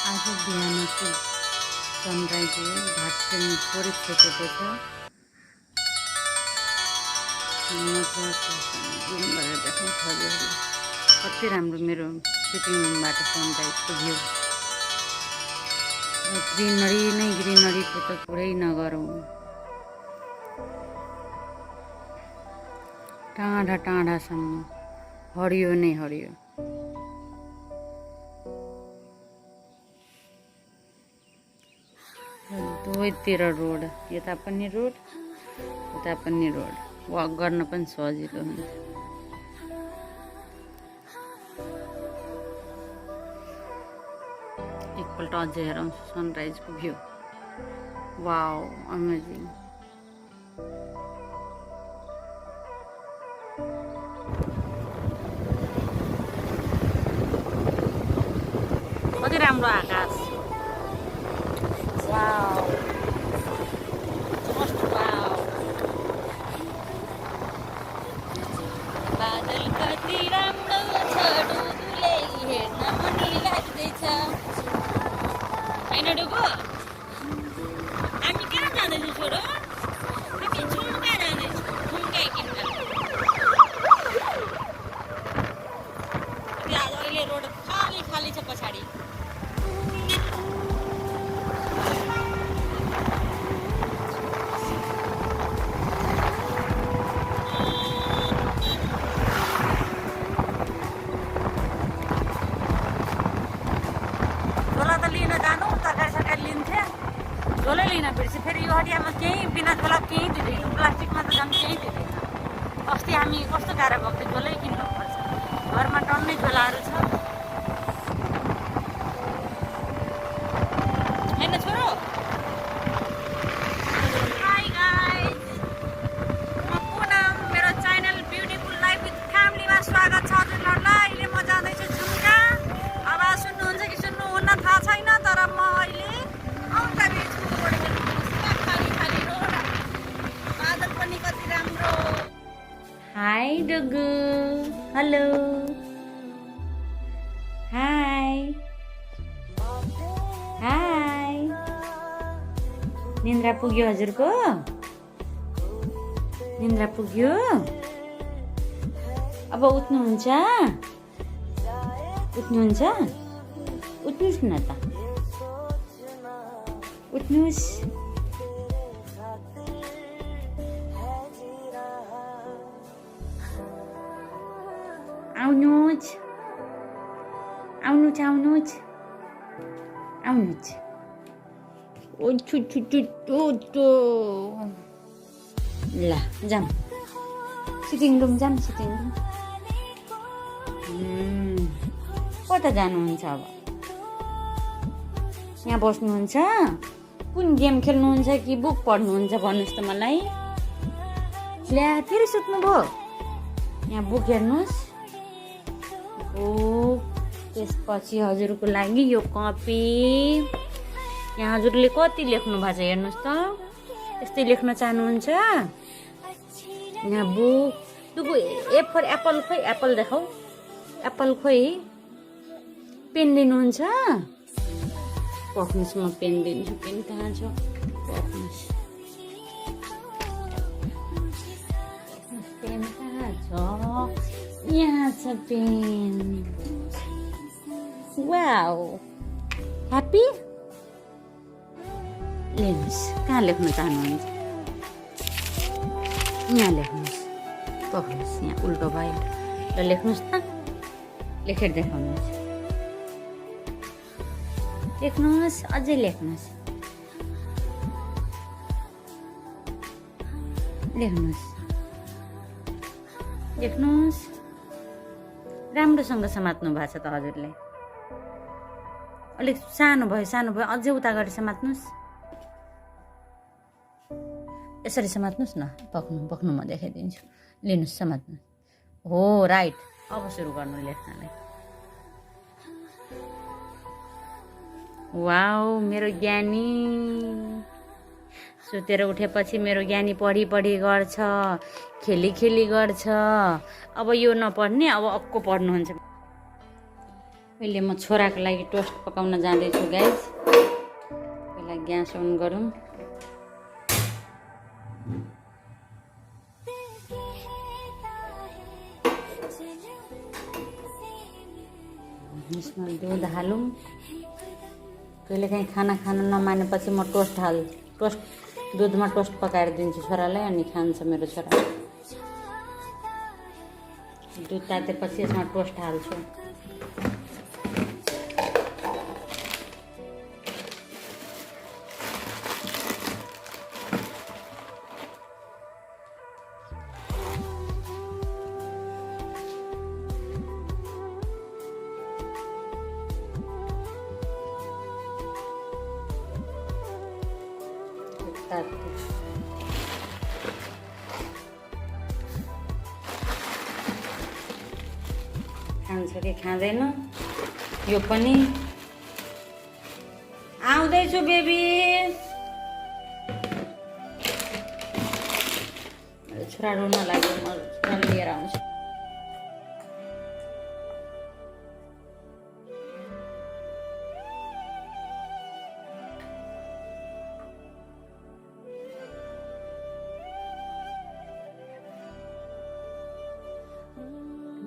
आज बिहानको सनराइज घाट चाहिँ थोरै छेकेको छ। मजाको जुम गरेर देखाउँ हजुरहरूले कति राम्रो मेरो सिटिङ रुमबाट सनराइजको भ्यू। ग्रिनरी नै ग्रिनरीको त कुरै नगरौँ। टाढा टाढासम्म हरियो नै हरियो। दुवैतिर रोड, यता पनि रोड उता पनि रोड, वक गर्न पनि सजिलो हुन्छ। एकपल्ट अझै हेरौँ सनराइजको भ्यू। Wow amazing. कति राम्रो आकाश। Wow just wow. बादल कति राम्रो छ, डुडुले हेर्न पनि लाग्दैछ। हैन डुगु, हामी कहाँ जाँदैछौँ छोरो? हामी झुम्का जाँदैछौँ, झुम्का किन्न। अहिले रोड खाली खाली छ पछाडि। झोला त लिन जानु, तरकारी सरकारी लिन्थे, झोलै लिन बिर्से। फेरि यो हटियामा केही बिना झोला केही दिँदैन, प्लास्टिकमा त झन् केही दिँदैन। अस्ति हामी कस्तो गाह्रो भएको थियो, झोलै किन्नुपर्छ। घरमा टन्नै झोलाहरू छ हैन छोरो? हाई गाइज, म पुनम, मेरो च्यानल ब्युटिफुल लाइफ विथ फ्यामिलीमा स्वागत छ हजुरहरूलाई। अहिले म जाँदैछु झुम्का। आवाज सुन्नुहुन्छ कि सुन्नुहुन्न थाहा छैन, तर म अहिले आउँदा बिचको रोड हेर्नुहोस्, खाली खाली रोड, बादल पनि कति राम्रो। हाई डुगु, हेलो, हाई हाई। निन्द्रा पुग्यो हजुरको? निन्द्रा पुग्यो? अब उठ्नुहुन्छ? उठ्नुहुन्छ? उठ्नुहोस् न त, उठ्नुहोस्। आउनुहोस् आउनुहोस् आउनुहोस् आउनुहोस्। ओ छु छु छु टो। ल जाऊँ सिटिङ रुम, जाऊँ सिटिङ रुम। कता जानुहुन्छ अब? यहाँ बस्नुहुन्छ? कुन गेम खेल्नुहुन्छ कि बुक पढ्नुहुन्छ भन्नुहोस् त मलाई। ल्या फेरि सुत्नुभयो? यहाँ बुक हेर्नुहोस्। बुक, त्यसपछि हजुरको लागि यो कपी। यहाँ हजुरले कति लेख्नु भएको छ हेर्नुहोस् त। यस्तै लेख्न चाहनुहुन्छ? यहाँ बुक। दुगु ए फर एप्पल, खोइ एप्पल देखाऊ। एप्पल खोइ। पेन लिनुहुन्छ? पक्नुहोस्, म पेन दिन्छु। पेन कहाँ छ? पक्नुहोस्, पेन कहाँ छ? यहाँ छ पेन। Wow happy. लेख्नुहोस्, कहाँ लेख्न चाहनुहुन्छ? यहाँ लेख्नुहोस्, पक्नुहोस्। यहाँ उल्टो भयो, ल लेख्नुहोस् त। लेखेर देखाउनुहोस्। लेख्नुहोस्, अझै लेख्नुहोस्। लेख्नुहोस् लेख्नुहोस्। राम्रोसँग समात्नु भएको छ त हजुरले। अलिक सानो भयो, अझै उता गएर समात्नुहोस्। यसरी समात्नुहोस् न। पक्नु म देखाइदिन्छु। लिनुहोस्, समात्नुहोस्। हो राइट। अब सुरु गर्नु लेख्नलाई। वाउ मेरो ज्ञानी। सुतेर उठेपछि मेरो ज्ञानी पढी गर्छ, खेली गर्छ। अब यो नपढ्ने, अब अक्को पढ्नुहुन्छ। अहिले म छोराको लागि टोस्ट पकाउन जाँदैछु गाइज। पहिला ग्यास अन गरौँ। यसमा दुध हालौँ। कहिलेकाहीँ खाना खान नमानेपछि म टोस्ट दुधमा टोस्ट पकाएर दिन्छु छोरालाई, अनि खान्छ मेरो छोरा। दुध तातेपछि यसमा टोस्ट हाल्छु। खान्छ कि खाँदैन यो पनि। आउँदैछु बेबी। छोरा रुन लाग्यो, म छोरा लिएर आउँछु।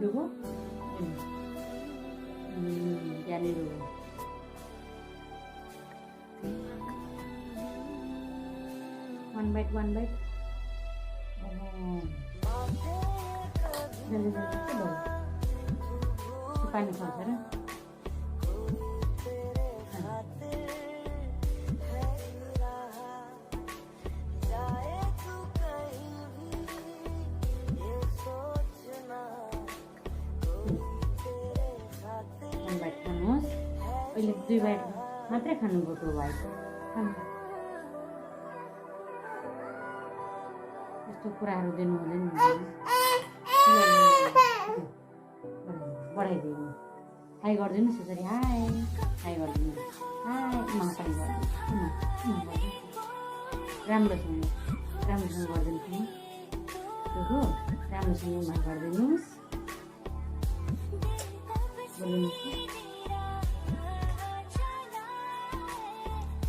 Dugo? Jadi dulu. One bite. Oh. Jadi dulu. Panik saja. पहिले 2 बाइट मात्रै खानुभयो त्यो बाइट। यस्तो कुराहरू दिनु हुँदैन। बढाइदिनु। हाई गरिदिनुहोस् यसरी। हाई गरिदिनु। पानी गरिदिनु। राम्रोसँग गरिदिनुहोस् नि। राम्रोसँग गरिदिनुहोस्।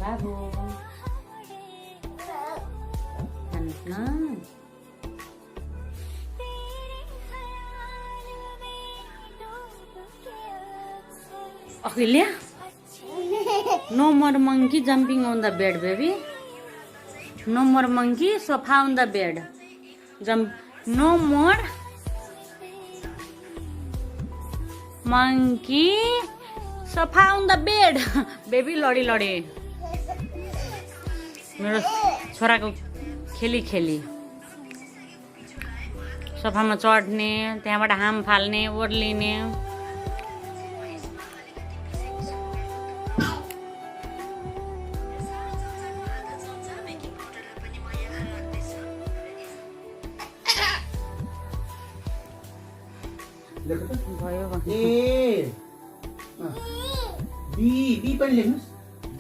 Babu, खानुहोस् न। अखिल्या, no more monkey jumping on the bed, baby. No more monkey sofa on the bed. No more monkey sofa on the bed. Baby लडी मेरो छोराको खेली सोफामा चढ्ने, त्यहाँबाट हाम फाल्ने, ओर्लिने। भयो बी पनि लेख्नुस्।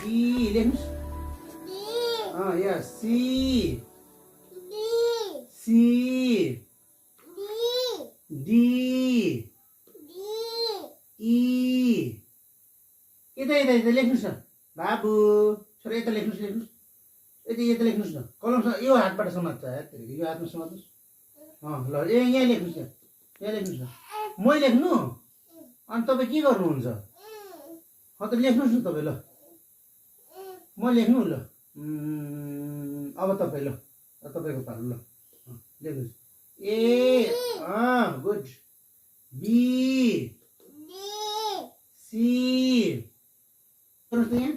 Be लेख्नुस्। Yes, C. D. E. यता लेख्नुस् न बाबु। छोरा यता लेख्नुस्। यता लेख्नुस् न। कलमसँग यो हातबाट समात्छ। यो हातमा समात्नुस्। ल यहाँ लेख्नुस् न। यहाँ लेख्नुस् न। म लेख्नु अनि तपाईँ के गर्नुहुन्छ? त लेख्नुस् न तपाईँ। ल म लेख्नु। ल अब तपाईँ। ल तपाईँको पालो। ल लेख्नुहोस्। A good. बी सी गर्नुहोस् त यहाँ।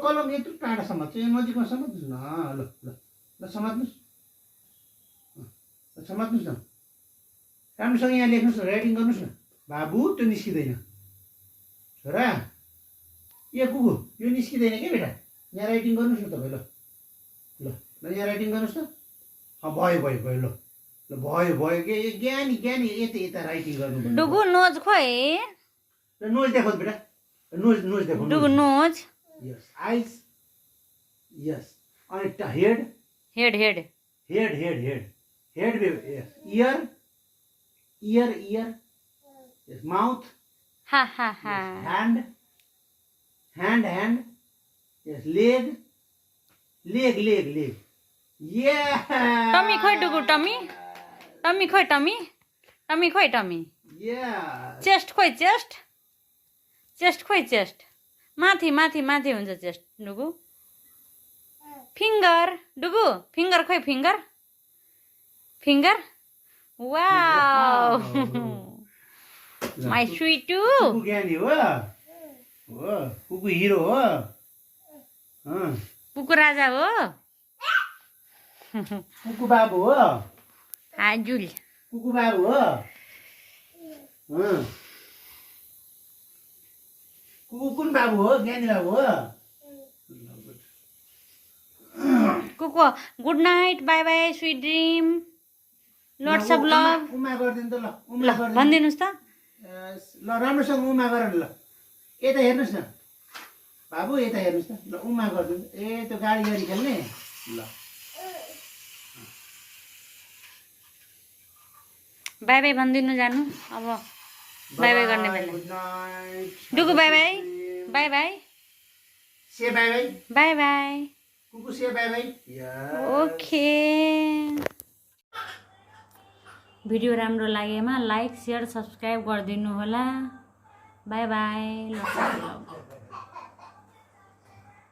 कलम यत्रो टाढा समात्छु। यहाँ नजिकमा समात्नुहोस् न। ल समात्नुहोस्। समात्नुहोस् न। राम्रोसँग यहाँ लेख्नुहोस् न। राइटिङ गर्नुहोस् न बाबु। त्यो निस्किँदैन छोरा। यो कुकु यो निस्किँदैन क्या बेटा। यहाँ राइटिङ गर्नुहोस् न तपाईँ। ल यहाँ राइटिङ गर्नुहोस् न। भयो। ल भयो के ज्ञानी यता राइटिङ गर्नु। डुगु नोज खोइ। नोज देखाउनु बेटा। नोज देखाउनु। डुगु नोज। यस आइज। यस अनि हेड इयर यस mouth Ha ha ha. Hand. Hand. Yes, leg. Leg. Yeah. Tummy khoi dugu tummy. Tummy khoi tummy. Tummy khoi tummy. Yeah. Chest khoi chest. Chest khoi chest. माथि हुन्छ chest डुगु. Finger डुगु. Finger khoi finger. Finger. Wow. My sweet too. Kuku ज्ञानी हो. हो. Kuku hero हो. कुकु राजा हो. कुकु बाबु हो. हजुर. कुकु बाबु हो. कुकु कुन बाबु हो? ज्ञानी बाबु हो. कुकु good night bye bye sweet dream lots of love. उमा गर्दिनु त ल. ल भनिदिनुस् त. ल राम्रोसँग उमा गर न ल. यता हेर्नुस् न. बाबु यता हेर्नुस् त. ल उमा गरिदिनु. ए त्यो गाडी खेल्ने. ल. बाय बाय भनिदिनु जानु अब. बाय बाय गर्ने बेला. Good night. Dugu bye bye. Bye bye. से bye bye. Bye bye. Kuku से बाय बाय. ओके. भिडियो राम्रो लागेमा लाइक शेयर सब्सक्राइब गरिदिनु होला. Bye bye.